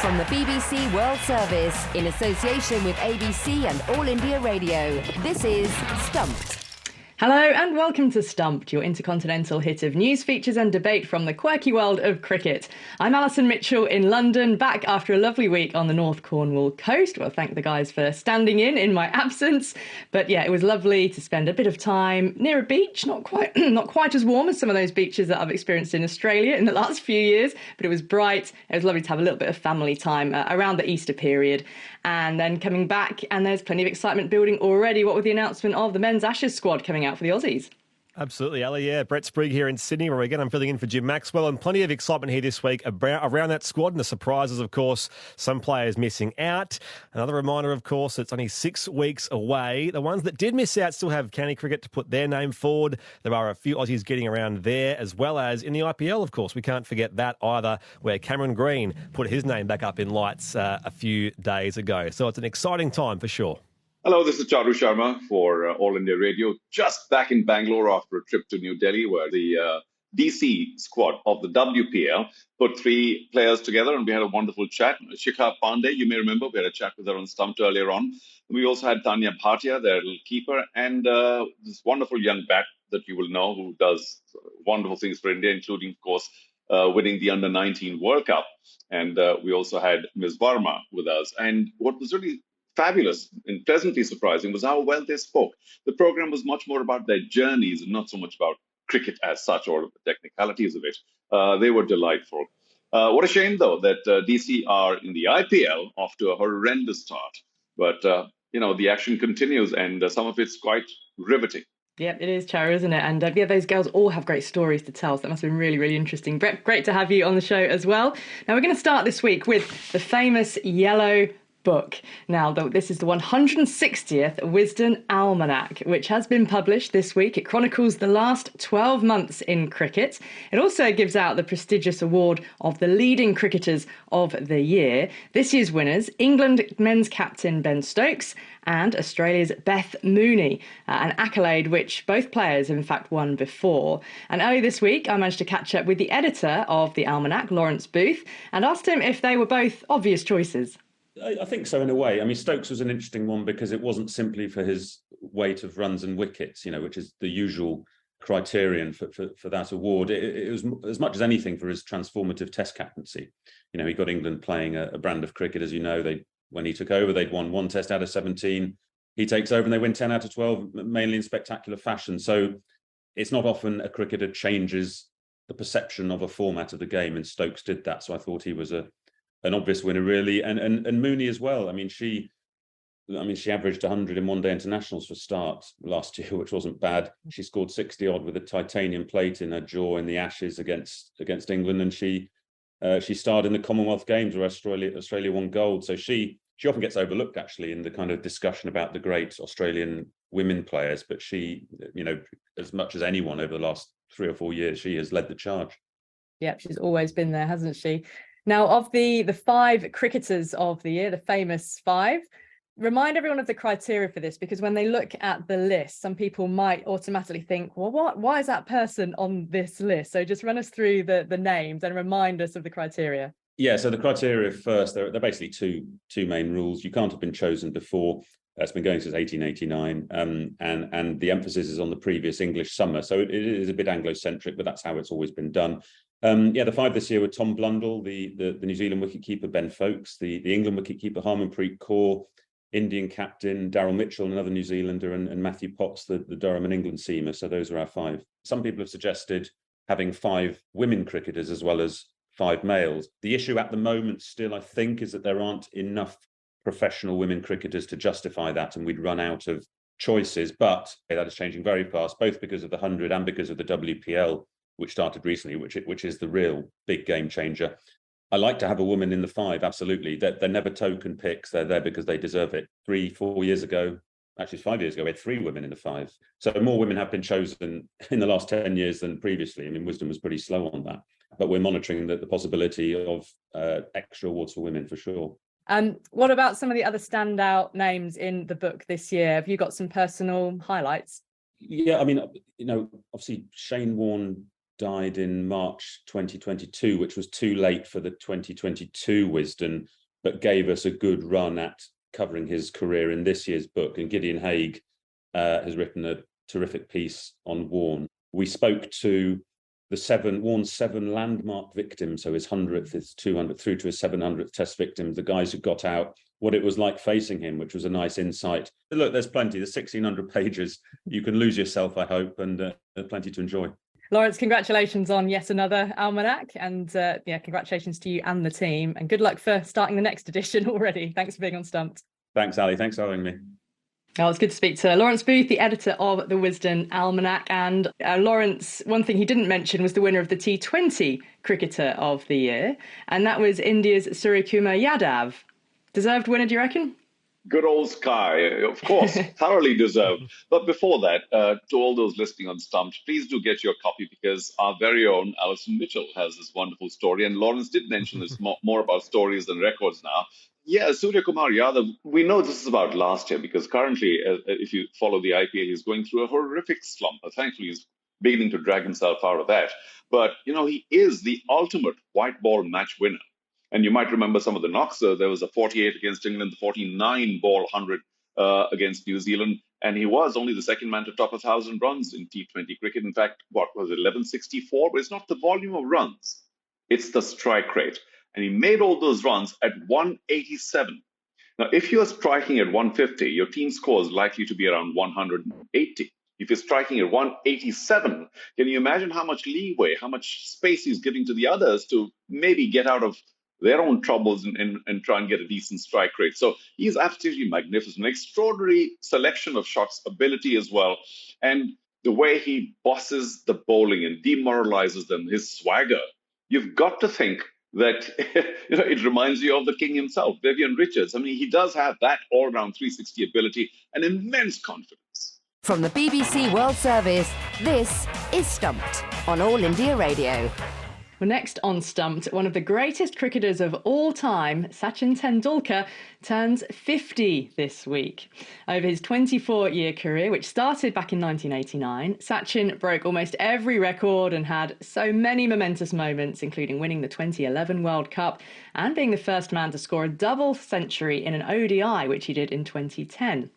From the BBC World Service, in association with ABC and All India Radio, this is Stumped. Hello and welcome to Stumped, your intercontinental hit of news, features and debate from the quirky world of cricket. I'm Alison Mitchell in London, back after a lovely week on the North Cornwall coast. Well, thank the guys for standing in my absence. But yeah, it was lovely to spend a bit of time near a beach, not quite as warm as some of those beaches that I've experienced in Australia in the last few years, but it was bright. It was lovely to have a little bit of family time around the Easter period. And then coming back, and there's plenty of excitement building already, what with the announcement of the men's Ashes squad coming out for the Aussies. Absolutely, Ali. Yeah, Brett Sprigg here in Sydney, where again I'm filling in for Jim Maxwell, and plenty of excitement here this week around that squad and the surprises, of course. Some players missing out. Another reminder, of course, it's only 6 weeks away. The ones that did miss out still have county cricket to put their name forward. There are a few Aussies getting around there, as well as in the IPL, of course. We can't forget that either, where Cameron Green put his name back up in lights a few days ago. So it's an exciting time for sure. Hello, this is Charu Sharma for All India Radio. Just back in Bangalore after a trip to New Delhi, where the DC squad of the WPL put 3 players together, and we had a wonderful chat. Shikha Pandey, you may remember, we had a chat with her on Stumped earlier on. We also had Tanya Bhatia, their little keeper, and this wonderful young bat that you will know who does wonderful things for India, including, of course, winning the Under-19 World Cup. And we also had Ms. Varma with us. And what was really fabulous and pleasantly surprising was how well they spoke. The program was much more about their journeys and not so much about cricket as such or the technicalities of it. They were delightful. What a shame, though, that DC are in the IPL off to a horrendous start. But, the action continues and some of it's quite riveting. Yeah, it is, Charu, isn't it? And those girls all have great stories to tell. So that must have been really, really interesting. Brett, great to have you on the show as well. Now, we're going to start this week with the famous yellow book. Now, this is the 160th Wisden Almanack, which has been published this week. It chronicles the last 12 months in cricket. It also gives out the prestigious award of the leading cricketers of the year. This year's winners, England men's captain Ben Stokes and Australia's Beth Mooney, an accolade which both players have in fact won before. And early this week, I managed to catch up with the editor of the Almanac, Lawrence Booth, and asked him if they were both obvious choices. I think so, in a way. I mean, Stokes was an interesting one because it wasn't simply for his weight of runs and wickets, which is the usual criterion for that award. It was as much as anything for his transformative Test captaincy. He got England playing a brand of cricket, as you know. When he took over, they'd won 1 Test out of 17. He takes over and they win 10 out of 12, mainly in spectacular fashion. So it's not often a cricketer changes the perception of a format of the game, and Stokes did that. So I thought he was an obvious winner, really, and Mooney as well. I mean, she averaged 100 in one-day internationals for start last year, which wasn't bad. She scored 60 odd with a titanium plate in her jaw in the Ashes against England, and she starred in the Commonwealth Games where Australia won gold. So she often gets overlooked actually in the kind of discussion about the great Australian women players, but she, as much as anyone over the last 3 or 4 years, she has led the charge. Yep, she's always been there, hasn't she? Now, of the 5 cricketers of the year, the famous 5, remind everyone of the criteria for this, because when they look at the list, some people might automatically think, well, why is that person on this list? So just run us through the names and remind us of the criteria. Yeah, so the criteria first, they're basically two main rules. You can't have been chosen before. It's been going since 1889, and the emphasis is on the previous English summer. So it is a bit Anglo-centric, but that's how it's always been done. The 5 this year were Tom Blundell, the New Zealand wicketkeeper Ben Foakes, the England wicketkeeper Harmanpreet Kaur, Indian captain Daryl Mitchell, another New Zealander, and Matthew Potts, the Durham and England seamer. So those are our 5. Some people have suggested having 5 women cricketers as well as 5 males. The issue at the moment still, I think, is that there aren't enough professional women cricketers to justify that, and we'd run out of choices. But that is changing very fast, both because of the 100 and because of the WPL, which started recently, which is the real big game changer. I like to have a woman in the 5, absolutely. They're never token picks. They're there because they deserve it. 3-4 years ago, actually 5 years ago, we had 3 women in the 5. So more women have been chosen in the last 10 years than previously. I mean, Wisdom was pretty slow on that. But we're monitoring the possibility of extra awards for women for sure. What about some of the other standout names in the book this year? Have you got some personal highlights? Yeah, I mean, obviously Shane Warne died in March 2022, which was too late for the 2022 Wisden, but gave us a good run at covering his career in this year's book. And Gideon Haigh has written a terrific piece on Warne. We spoke to Warne's 7 landmark victims, so his 100th, his 200th, through to his 700th Test victims, the guys who got out, what it was like facing him, which was a nice insight. But look, there's plenty. There's 1,600 pages. You can lose yourself, I hope, and there's plenty to enjoy. Lawrence, congratulations on yet another almanac, and congratulations to you and the team, and good luck for starting the next edition already. Thanks for being on Stumped. Thanks, Ali. Thanks for having me. Oh, it's good to speak to Lawrence Booth, the editor of the Wisden Almanac. And Lawrence, one thing he didn't mention was the winner of the T20 Cricketer of the Year, and that was India's Suryakumar Yadav. Deserved winner, do you reckon? Good old Sky, of course, thoroughly deserved. But before that, to all those listening on Stumped, please do get your copy, because our very own Alison Mitchell has this wonderful story. And Lawrence did mention this more about stories than records now. Yeah, Suryakumar Yadav, we know this is about last year, because currently, if you follow the IPL, he's going through a horrific slump. Thankfully, he's beginning to drag himself out of that. But, he is the ultimate white ball match winner. And you might remember some of the knocks. There was a 48 against England, the 49 ball 100 against New Zealand. And he was only the second man to top 1,000 runs in T20 cricket. In fact, what was it, 1164? But it's not the volume of runs. It's the strike rate. And he made all those runs at 187. Now, if you're striking at 150, your team score is likely to be around 180. If you're striking at 187, can you imagine how much leeway, how much space he's giving to the others to maybe get out of their own troubles and try and get a decent strike rate? So he's absolutely magnificent. Extraordinary selection of shots, ability as well. And the way he bosses the bowling and demoralizes them, his swagger, you've got to think that it reminds you of the king himself, Vivian Richards. I mean, he does have that all-round 360 ability and immense confidence. From the BBC World Service, this is Stumped on All India Radio. Well, next on Stumped, one of the greatest cricketers of all time, Sachin Tendulkar, turns 50 this week. Over his 24-year career, which started back in 1989, Sachin broke almost every record and had so many momentous moments, including winning the 2011 World Cup and being the first man to score a double century in an ODI, which he did in 2010.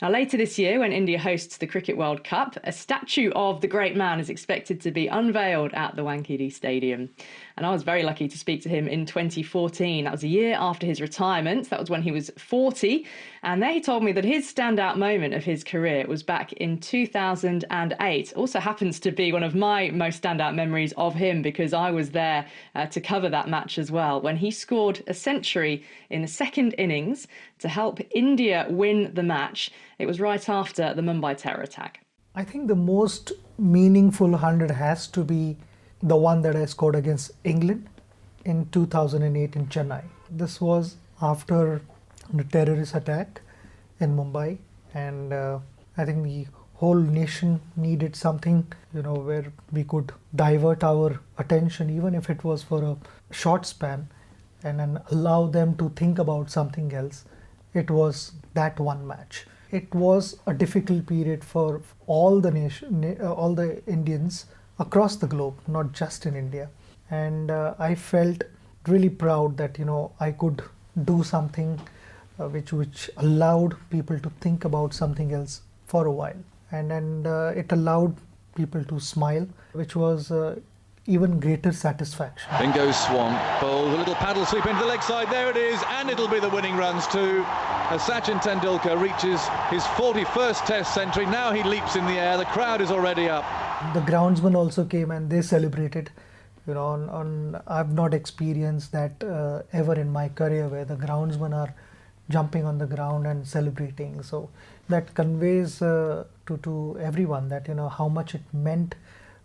Now, later this year, when India hosts the Cricket World Cup, a statue of the great man is expected to be unveiled at the Wankhede Stadium. And I was very lucky to speak to him in 2014. That was a year after his retirement. That was when he was 40. And there he told me that his standout moment of his career was back in 2008. Also happens to be one of my most standout memories of him, because I was there to cover that match as well, when he scored a century in the second innings to help India win the match. It was right after the Mumbai terror attack. I think the most meaningful 100 has to be the one that I scored against England in 2008 in Chennai. This was after the terrorist attack in Mumbai, and I think the whole nation needed something, where we could divert our attention, even if it was for a short span, and then allow them to think about something else. It was that one match. It was a difficult period for all the Indians across the globe, not just in India. And I felt really proud that, I could do something which allowed people to think about something else for a while. And it allowed people to smile, which was even greater satisfaction. In goes Swan, bowls a little paddle sweep into the leg side, there it is, and it'll be the winning runs too, as Sachin Tendulkar reaches his 41st Test century. Now he leaps in the air, the crowd is already up. The groundsmen also came and they celebrated. I've not experienced that ever in my career, where the groundsmen are jumping on the ground and celebrating. So that conveys to everyone that, how much it meant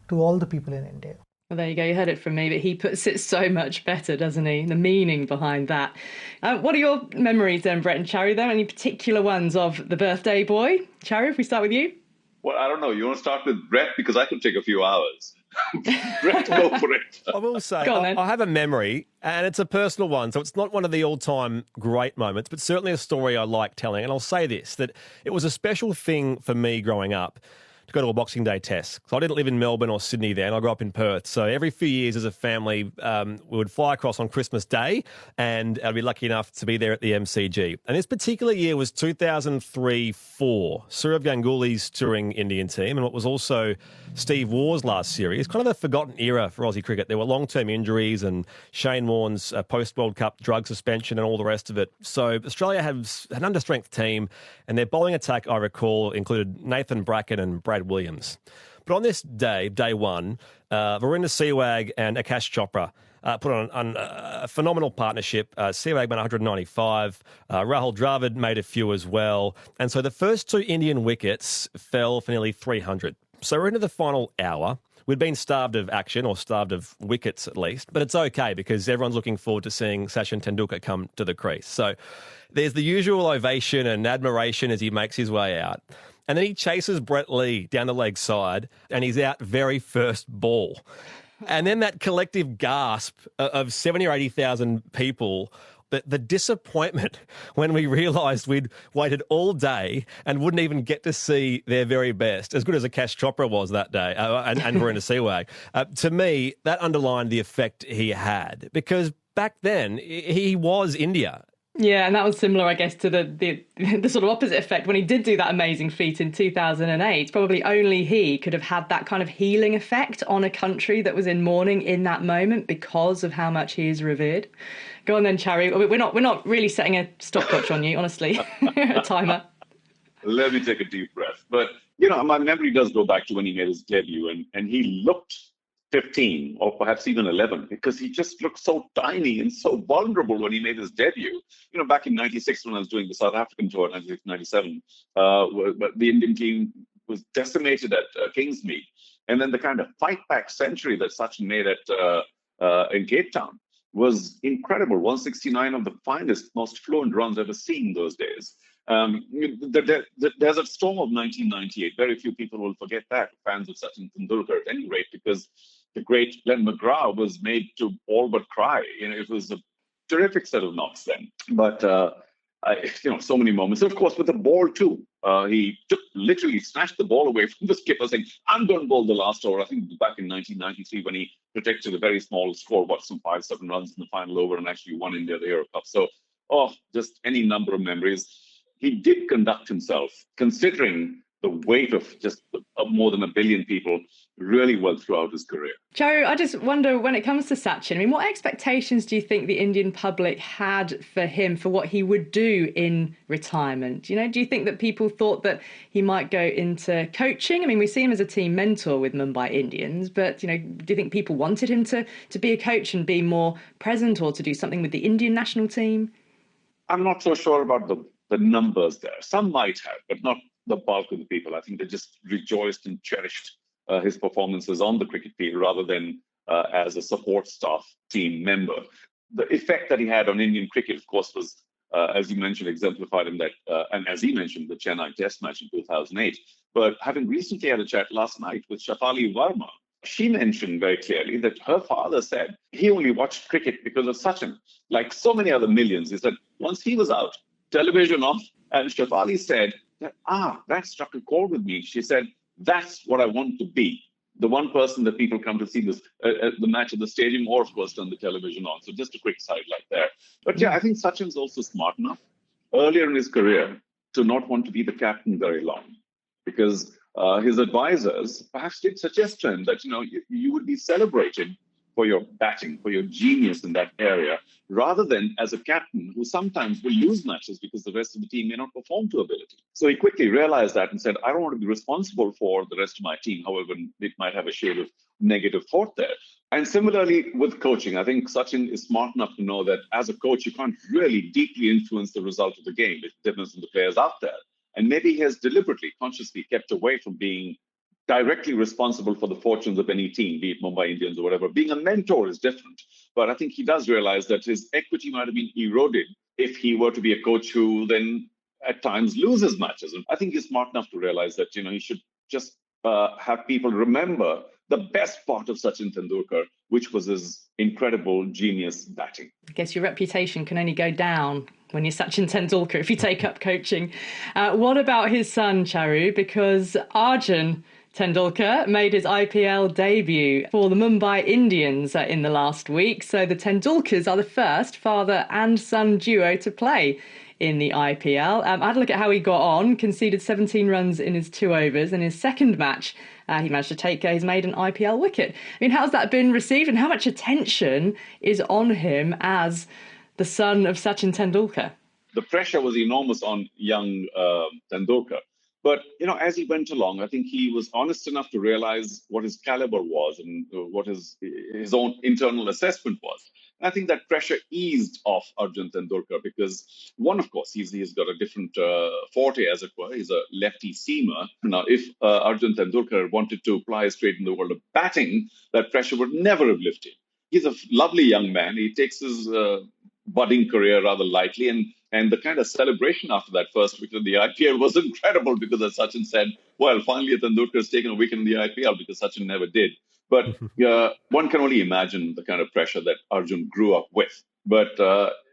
to all the people in India. Well, there you go. You heard it from me, but he puts it so much better, doesn't he? The meaning behind that. What are your memories then, Brett and Charu? Then any particular ones of the birthday boy? Charu, if we start with you. Well, I don't know. You want to start with Brett? Because I could take a few hours. Brett, go for it. I will say, Go on, then. I have a memory, and it's a personal one, so it's not one of the all-time great moments, but certainly a story I like telling. And I'll say this, that it was a special thing for me growing up to go to a Boxing Day test. So I didn't live in Melbourne or Sydney then. I grew up in Perth. So every few years as a family, we would fly across on Christmas Day, and I'd be lucky enough to be there at the MCG. And this particular year was 2003-04. Sourav Ganguly's touring Indian team, and what was also Steve Waugh's last series. Kind of a forgotten era for Aussie cricket. There were long-term injuries and Shane Warne's post-World Cup drug suspension and all the rest of it. So Australia has an understrength team, and their bowling attack, I recall, included Nathan Bracken and Brad Williams. But on this day, day one, Virender Sehwag and Akash Chopra put on a phenomenal partnership. Sehwag made 195. Rahul Dravid made a few as well. And so the first two Indian wickets fell for nearly 300. So we're into the final hour. We'd been starved of action, or starved of wickets at least, but it's okay because everyone's looking forward to seeing Sachin Tendulkar come to the crease. So there's the usual ovation and admiration as he makes his way out. And then he chases Brett Lee down the leg side, and he's out very first ball. And then that collective gasp of 70 or 80,000 people, the disappointment when we realised we'd waited all day and wouldn't even get to see their very best, as good as Akash Chopra was that day, and Virender Sehwag. To me, that underlined the effect he had, because back then he was India. Yeah, and that was similar, I guess, to the sort of opposite effect when he did do that amazing feat in 2008. Probably only he could have had that kind of healing effect on a country that was in mourning in that moment because of how much he is revered. Go on then, Charu. We're not really setting a stopwatch on you, honestly, a timer. Let me take a deep breath. But, my memory does go back to when he made his debut, and he looked 15 or perhaps even 11, because he just looked so tiny and so vulnerable when he made his debut. Back in 96, when I was doing the South African tour, 96, 97, but the Indian team was decimated at Kingsmead. And then the kind of fight back century that Sachin made in Cape Town was incredible. 169 of the finest, most fluent runs ever seen those days. The Desert Storm of 1998, very few people will forget that, fans of Sachin Tendulkar at any rate, because the great Glenn McGrath was made to all but cry. It was a terrific set of knocks then. But, so many moments. Of course, with the ball too. He literally snatched the ball away from the skipper, saying, I'm going to bowl the last over. I think back in 1993 when he protected a very small score, some 5-7 runs in the final over, and actually won India the Hero Cup. So, just any number of memories. He did conduct himself, considering the weight of just more than 1 billion people, really well throughout his career. Charu, I just wonder, when it comes to Sachin, what expectations do you think the Indian public had for him, for what he would do in retirement? Do you think that people thought that he might go into coaching? We see him as a team mentor with Mumbai Indians, but, do you think people wanted him to be a coach and be more present, or to do something with the Indian national team? I'm not so sure about the numbers there. Some might have, but not the bulk of the people. I think they just rejoiced and cherished his performances on the cricket field rather than as a support staff team member. The effect that he had on Indian cricket, of course, was, as you mentioned, exemplified in that, and as he mentioned, the Chennai Test match in 2008. But having recently had a chat last night with Shafali Verma, she mentioned very clearly that her father said he only watched cricket because of Sachin. Like so many other millions, he said once he was out, television off, and Shafali said, that struck a chord with me. She said, that's what I want to be. The one person that people come to see this the match at the stadium, or of course on the television on. So just a quick sidelight there. But I think Sachin's also smart enough earlier in his career to not want to be the captain very long, because his advisors perhaps did suggest to him that, you would be celebrated for your batting, for your genius in that area, rather than as a captain who sometimes will lose matches because the rest of the team may not perform to ability. So he quickly realized that and said, I don't want to be responsible for the rest of my team. However, it might have a shade of negative thought there. And similarly with coaching, I think Sachin is smart enough to know that as a coach, you can't really deeply influence the result of the game. It depends on the players out there. And maybe he has deliberately, consciously kept away from being directly responsible for the fortunes of any team, be it Mumbai Indians or whatever. Being a mentor is different. But I think he does realize that his equity might have been eroded if he were to be a coach who then at times loses matches. And I think he's smart enough to realize that, he should just have people remember the best part of Sachin Tendulkar, which was his incredible genius batting. I guess your reputation can only go down when you're Sachin Tendulkar if you take up coaching. What about his son, Charu? Because Arjun Tendulkar made his IPL debut for the Mumbai Indians in the last week. So the Tendulkars are the first father and son duo to play in the IPL. I had a look at how he got on, conceded 17 runs in his 2 overs. In his second match, he managed to take his maiden IPL wicket. I mean, how's that been received and how much attention is on him as the son of Sachin Tendulkar? The pressure was enormous on young Tendulkar. But, as he went along, I think he was honest enough to realize what his caliber was and what his own internal assessment was. And I think that pressure eased off Arjun Tendulkar because, one, of course, he's got a different forte, as it were. He's a lefty seamer. Now, if Arjun Tendulkar wanted to ply his trade in the world of batting, that pressure would never have lifted. He's a lovely young man. He takes his budding career rather lightly, and the kind of celebration after that first wicket in the IPL was incredible because, as Sachin said, well, finally Tendulkar has taken a wicket in the IPL because Sachin never did. But one can only imagine the kind of pressure that Arjun grew up with. But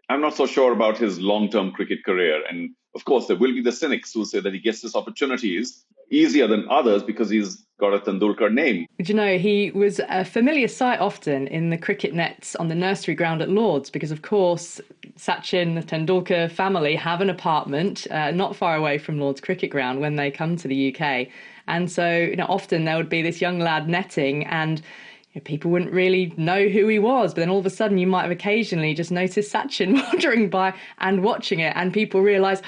I'm not so sure about his long-term cricket career. And of course, there will be the cynics who say that he gets this opportunities easier than others because he's got a Tendulkar name. Did you know he was a familiar sight often in the cricket nets on the nursery ground at Lord's because, of course, Sachin, the Tendulkar family have an apartment not far away from Lord's cricket ground when they come to the UK. And so, often there would be this young lad netting and people wouldn't really know who he was. But then all of a sudden you might have occasionally just noticed Sachin wandering by and watching it and people realise,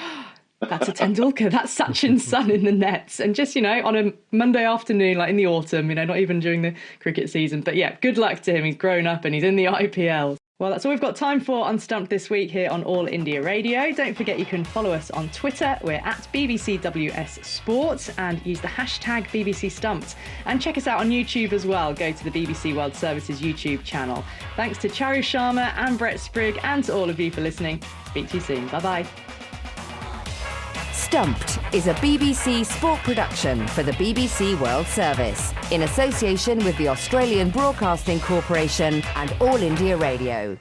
that's a Tendulkar, that's Sachin's son in the nets. And just, on a Monday afternoon, like in the autumn, not even during the cricket season. But yeah, good luck to him. He's grown up and he's in the IPL. Well, that's all we've got time for on Stumped this week here on All India Radio. Don't forget you can follow us on Twitter. We're at BBCWS Sport and use the hashtag BBC Stumped. And check us out on YouTube as well. Go to the BBC World Service's YouTube channel. Thanks to Charu Sharma and Brett Sprigg and to all of you for listening. Speak to you soon. Bye-bye. Stumped is a BBC sport production for the BBC World Service in association with the Australian Broadcasting Corporation and All India Radio.